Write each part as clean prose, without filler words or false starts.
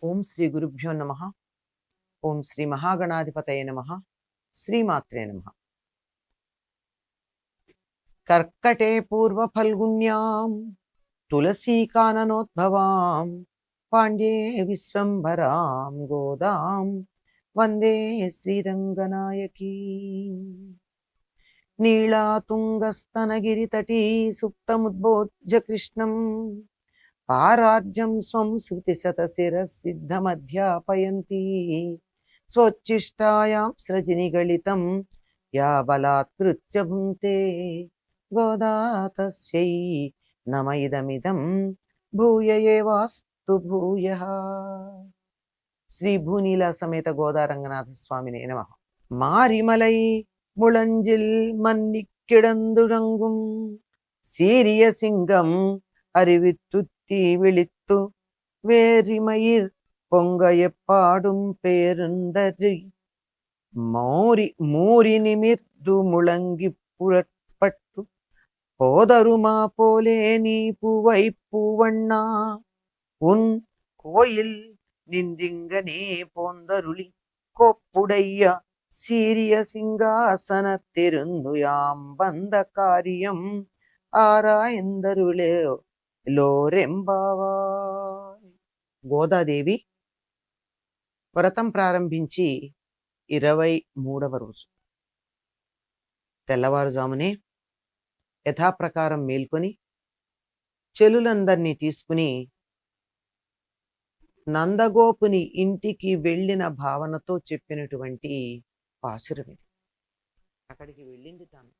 ఓం శ్రీ గురుభ్యో నమ. ఓం శ్రీ మహాగణాధిపతయ నమ. శ్రీమాత్రే నమ. కర్కటే పూర్వ ఫల్గుణ్యాం తులసీకాననోద్భవాం పాండ్యే విశ్వంభరాం గోదాం వందే శ్రీరంగనాయకీ. నీళాతుంగస్తనగిరితటీ సుప్తముద్బోధ్య కృష్ణం పారార్జం స్వం శృతిశతశిరసిద్ధమధ్యాపయంతి స్వోచ్ఛిష్టాయాం సృజినిగళితం యా బలాత్కృత్య భుంక్తే గోదా తస్యై నమ ఇదమిదం భూయ ఏవాస్తు భూయః. శ్రీ భూనీల సమేత గోదా రంగనాథ స్వామినే నమః. మారిమలై ముళంజిల్ మన్నిక్కిడందురంగుం సీరియ సింగం அறிவித்துத்தி விழித்து வேரிமயிர் பொங்க எப்பாடும் பேருந்தரி மூரி நிமிர்ந்து முழங்கி புறப்பட்டு போதருமா போலே நீ பூவை பூவண்ணா உன் கோயில் நின்றிங்கனே போந்தருளி கோப்புடைய சீரிய సింహాసనத்திருந்துయాం బంద కార్యం ఆరాయందరులే లోరెంబావా. గోదాదేవి వ్రతం ప్రారంభించి 23వ రోజు తెల్లవారుజామునే యథాప్రకారం మేల్కొని చెలులందరినీ తీసుకుని నందగోపుని ఇంటికి వెళ్ళిన భావనతో చెప్పినటువంటి పాసురం ఇది. అక్కడికి వెళ్ళింది తాను.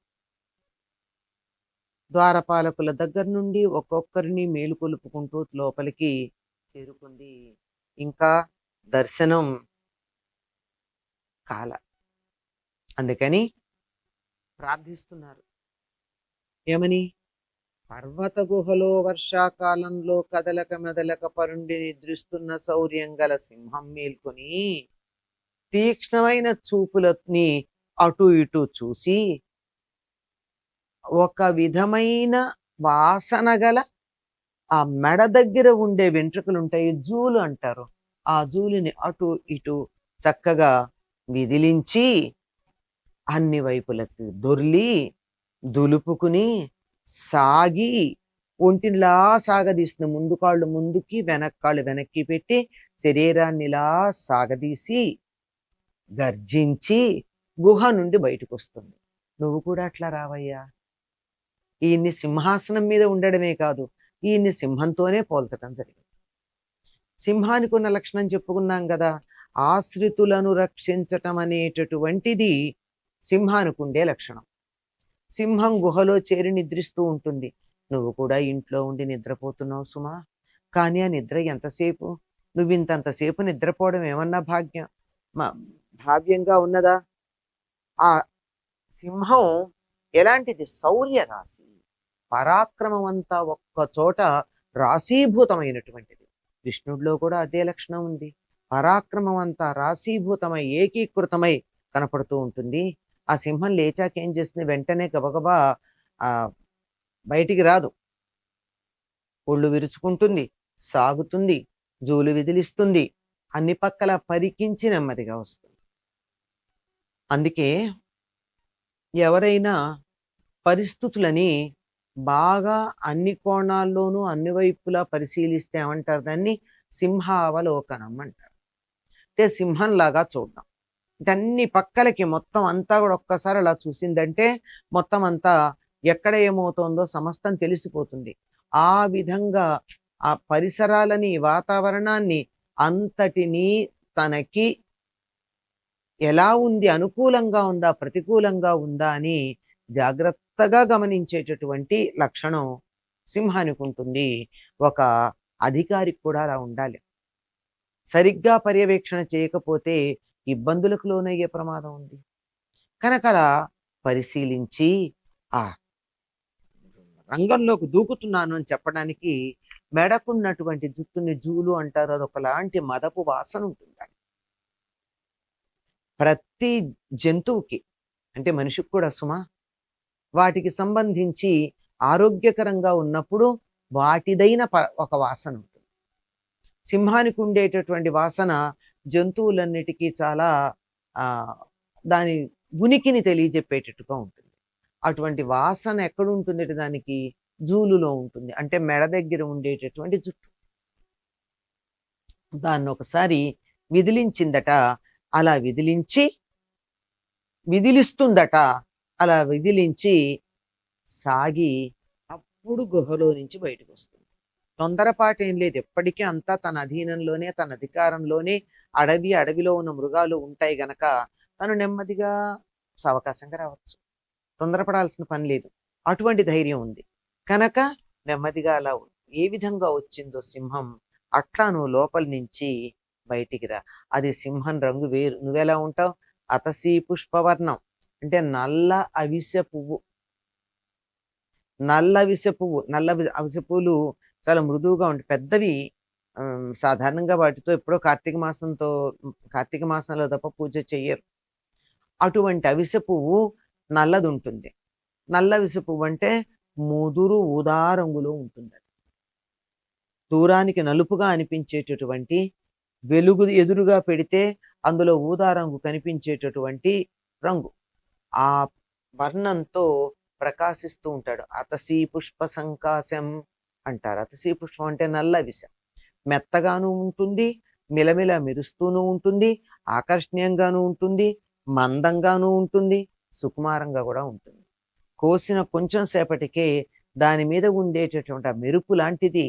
ద్వారపాలకుల దగ్గర నుండి ఒక్కొక్కరిని మేలుకొలుపుకుంటూ లోపలికి చేరుకుంది. ఇంకా దర్శనం కాల. అందుకని ప్రార్థిస్తున్నారు. ఏమని? పర్వత గుహలో వర్షాకాలంలో కదలక మెదలక పరుండి నిద్రిస్తున్న శౌర్యం గల సింహం మేల్కొని తీక్ష్ణమైన చూపులని అటు ఇటు చూసి ఒక విధమైన వాసన గల ఆ మెడ దగ్గర ఉండే వెంట్రుకలు ఉంటాయి, జూలు అంటారు. ఆ జూలుని అటు ఇటు చక్కగా విదిలించి అన్ని వైపులకి దొర్లి దులుపుకుని సాగి ఒంటినిలా సాగదీసిన ముందు కాళ్ళు ముందుకి వెనక్కాళ్ళు వెనక్కి పెట్టి శరీరాన్ని ఇలా సాగదీసి గర్జించి గుహ నుండి బయటకు వస్తుంది. నువ్వు కూడా అట్లా రావయ్యా. ఈయన్ని సింహాసనం మీద ఉండడమే కాదు, ఈయన్ని సింహంతోనే పోల్చడం జరిగింది. సింహానికి ఉన్న లక్షణం చెప్పుకున్నాం కదా, ఆశ్రితులను రక్షించటం అనేటటువంటిది సింహానికి ఉండే లక్షణం. సింహం గుహలో చేరి నిద్రిస్తూ ఉంటుంది. నువ్వు కూడా ఇంట్లో ఉండి నిద్రపోతున్నావు సుమా. కానీ ఆ నిద్ర ఎంతసేపు? నువ్వు ఇంతంతసేపు నిద్రపోవడం ఏమన్నా భావ్యంగా ఉన్నదా? ఆ సింహం ఎలాంటిది? శౌర్య రాశి, పరాక్రమం అంతా ఒక్క చోట రాశీభూతమైనటువంటిది. కృష్ణుడిలో కూడా అదే లక్షణం ఉంది. పరాక్రమం అంతా రాశీభూతమై ఏకీకృతమై కనపడుతూ ఉంటుంది. ఆ సింహం లేచాకేం చేస్తుంది? వెంటనే గబగబా బయటికి రాదు. ఒళ్ళు విరుచుకుంటుంది, సాగుతుంది, జూలు విదిలిస్తుంది, అన్ని పక్కల పరికించి నెమ్మదిగా వస్తుంది. అందుకే ఎవరైనా పరిస్థితులని బాగా అన్ని కోణాల్లోనూ అన్ని వైపులా పరిశీలిస్తే ఏమంటారు? దాన్ని సింహావలోకనం అంటారు. అంటే సింహంలాగా చూడడం. అన్ని పక్కలకి మొత్తం అంతా కూడా ఒక్కసారి అలా చూసిందంటే మొత్తం అంతా ఎక్కడ ఏమవుతోందో సమస్తం తెలిసిపోతుంది. ఆ విధంగా ఆ పరిసరాలని, వాతావరణాన్ని అంతటినీ తనకి ఎలా ఉంది, అనుకూలంగా ఉందా ప్రతికూలంగా ఉందా అని జాగ్రత్తగా గమనించేటటువంటి లక్షణం సింహానికి ఉంటుంది. ఒక అధికారికి కూడా అలా ఉండాలి. సరిగ్గా పర్యవేక్షణ చేయకపోతే ఇబ్బందులకు లోనయ్యే ప్రమాదం ఉంది. కనుక అలా పరిశీలించి ఆ రంగంలోకి దూకుతున్నాను అని చెప్పడానికి మెడకున్నటువంటి జుట్టుని జూలు అంటారు. అదొకలాంటి మదపు వాసన ఉంటుంది. ప్రతి జంతువుకి, అంటే మనిషికి కూడా సుమా, వాటికి సంబంధించి ఆరోగ్యకరంగా ఉన్నప్పుడు వాటిదైన ఒక వాసన ఉంటుంది. సింహానికి ఉండేటటువంటి వాసన జంతువులన్నిటికీ చాలా ఆ దాని ఉనికిని తెలియజెప్పేటట్టుగా ఉంటుంది. అటువంటి వాసన ఎక్కడుంటుంది దానికి? జూలులో ఉంటుంది. అంటే మెడ దగ్గర ఉండేటటువంటి జుట్టు. దాన్నొకసారి విదిలించిందట. అలా విదిలిస్తుందట. అలా విదిలించి సాగి అప్పుడు గుహలో నుంచి బయటకొస్తుంది. తొందరపాటేం లేదు. ఎప్పటికీ అంతా తన అధీనంలోనే, తన అధికారంలోనే అడవిలో ఉన్న మృగాలు ఉంటాయి గనక తను నెమ్మదిగా సావకాశంగా రావచ్చు. తొందరపడాల్సిన పని లేదు. అటువంటి ధైర్యం ఉంది. కనుక నెమ్మదిగా అలా ఏ విధంగా వచ్చిందో సింహం అట్లా నువ్వు లోపలి నుంచి బయటికి రా. అది సింహం రంగు వేరు. నువ్వెలా ఉంటావు? అతసీ పుష్పవర్ణం అంటే నల్ల అవిసె పువ్వు. నల్ల అవిసె పువ్వులు చాలా మృదువుగా ఉంటాయి. పెద్దవి. సాధారణంగా వాటితో ఎప్పుడో కార్తీక మాసంలో తప్ప పూజ చెయ్యరు. అటువంటి అవిసె పువ్వు నల్లది ఉంటుంది. నల్ల అవిసె పువ్వు అంటే ముదురు ఊదా రంగులో ఉంటుంది. దూరానికి నలుపుగా అనిపించేటటువంటి, వెలుగు ఎదురుగా పెడితే అందులో ఊదా రంగు కనిపించేటటువంటి రంగు. ఆ వర్ణంతో ప్రకాశిస్తూ ఉంటాడు. అతసీ పుష్ప సంకాశం అంటారు. అతసీ పుష్పం అంటే నల్ల విష. మెత్తగాను ఉంటుంది, మిలమిల మెరుస్తూనూ ఉంటుంది, ఆకర్షణీయంగాను ఉంటుంది, మందంగాను ఉంటుంది, సుకుమారంగా కూడా ఉంటుంది. కోసిన కొంచెం సేపటికే దాని మీద ఉండేటటువంటి ఆ మెరుపు లాంటిది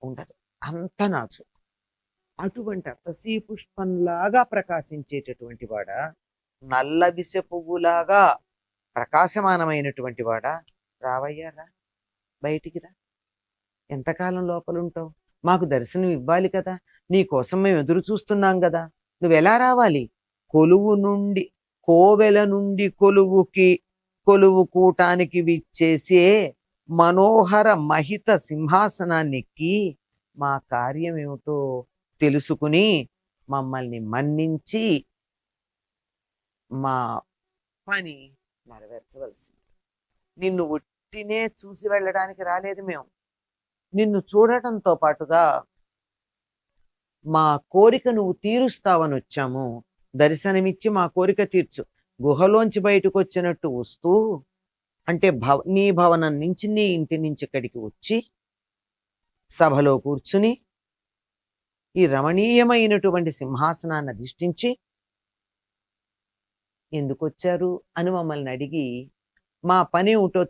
ఉండదు. అంత నాచు. అటువంటి అతసీ పుష్పంలాగా ప్రకాశించేటటువంటి వాడ, నల్ల విష పువ్వులాగా ప్రకాశమానమైనటువంటి వాడ, రావయ్యారా, బయటికి రా. ఎంతకాలం లోపలుంటావు? మాకు దర్శనం ఇవ్వాలి కదా, నీ కోసం మేము ఎదురు చూస్తున్నాం కదా. నువ్వెలా రావాలి? కోవెల నుండి కొలువు కూటానికి విచ్చేసే మనోహర మహిత సింహాసనాన్ని ఎక్కి మా కార్యం ఏమిటో తెలుసుకుని మమ్మల్ని మన్నించి మా పని నెరవేర్చవలసింది. నిన్ను ఒట్టినే చూసి వెళ్ళడానికి రాలేదు మేము. నిన్ను చూడటంతో పాటుగా మా కోరిక నువ్వు తీరుస్తావని వచ్చాము. దర్శనమిచ్చి మా కోరిక తీర్చు. గుహలోంచి బయటకు వచ్చినట్టు వస్తూ అంటే నీ భవనం నుంచి, నీ ఇంటి నుంచి ఇక్కడికి వచ్చి సభలో కూర్చుని ఈ రమణీయమైనటువంటి సింహాసనాన్ని అధిష్ఠించి ఎందుకు వచ్చారు అని మమ్మల్ని అడిగి మా పని ఏమిటో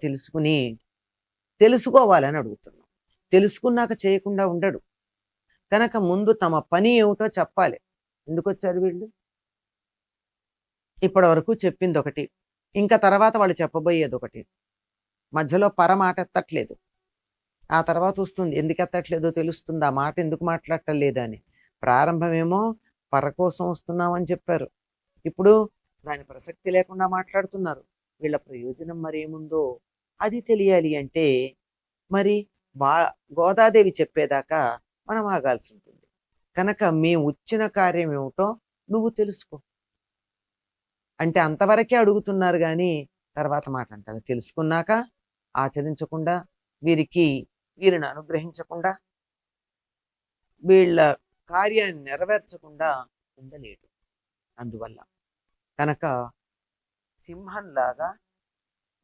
తెలుసుకోవాలని అడుగుతున్నాం. తెలుసుకున్నాక చేయకుండా ఉండడు కనుక ముందు తమ పని ఏమిటో చెప్పాలి. ఎందుకు వచ్చారు వీళ్ళు? ఇప్పటి వరకు చెప్పింది ఒకటి, ఇంకా తర్వాత వాళ్ళు చెప్పబోయేది ఒకటి. మధ్యలో మాట ఎత్తట్లేదు. ఆ తర్వాత వస్తుంది ఎందుకు ఎత్తట్లేదో తెలుస్తుంది. ఆ మాట ఎందుకు మాట్లాడటం లేదా అని. ప్రారంభమేమో పర కోసం వస్తున్నామని చెప్పారు. ఇప్పుడు దాని ప్రసక్తి లేకుండా మాట్లాడుతున్నారు. వీళ్ళ ప్రయోజనం మరేముందో అది తెలియాలి అంటే మరి గోదాదేవి చెప్పేదాకా మనం ఆగాల్సి ఉంటుంది. కనుక మేము వచ్చిన కార్యం ఏమిటో నువ్వు తెలుసుకో అంటే అంతవరకే అడుగుతున్నారు కానీ తర్వాత మాట అంటారు. తెలుసుకున్నాక ఆచరించకుండా వీరిని అనుగ్రహించకుండా వీళ్ళ కార్యాన్ని నెరవేర్చకుండా ఉండలేడు. అందువల్ల కనుక సింహంలాగా,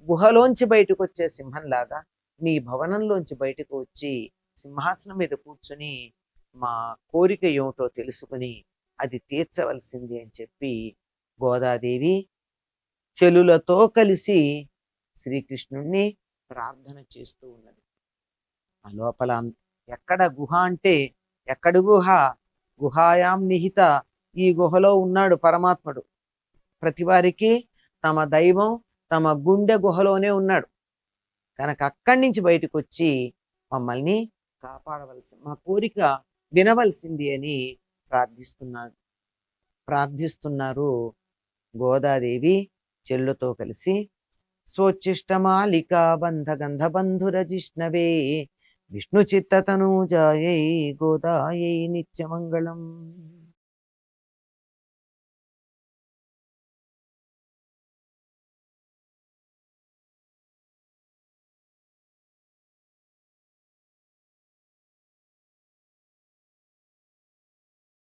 గుహలోంచి బయటకు వచ్చే సింహంలాగా నీ భవనంలోంచి బయటకు వచ్చి సింహాసనం మీద కూర్చుని మా కోరిక ఏమిటో తెలుసుకుని అది తీర్చవలసింది అని చెప్పి గోదాదేవి చెలులతో కలిసి శ్రీకృష్ణుణ్ణి ప్రార్థన చేస్తూ ఉన్నది. ఆ లోపల ఎక్కడ గుహ అంటే ఎక్కడి గుహ? గుహాయాం నిహిత. ఈ గుహలో ఉన్నాడు పరమాత్ముడు. ప్రతివారికి తమ దైవం తమ గుండె గుహలోనే ఉన్నాడు కనుక అక్కడి నుంచి బయటకు వచ్చి మమ్మల్ని మా కోరిక వినవలసింది అని ప్రార్థిస్తున్నారు గోదాదేవి చెల్లుతో కలిసి. స్వోచ్చిష్టమాలికా బంధ గంధబంధురజిష్ణవే విష్ణు చిత్తతనూజాయై గోదాయై నిత్యమంగళం.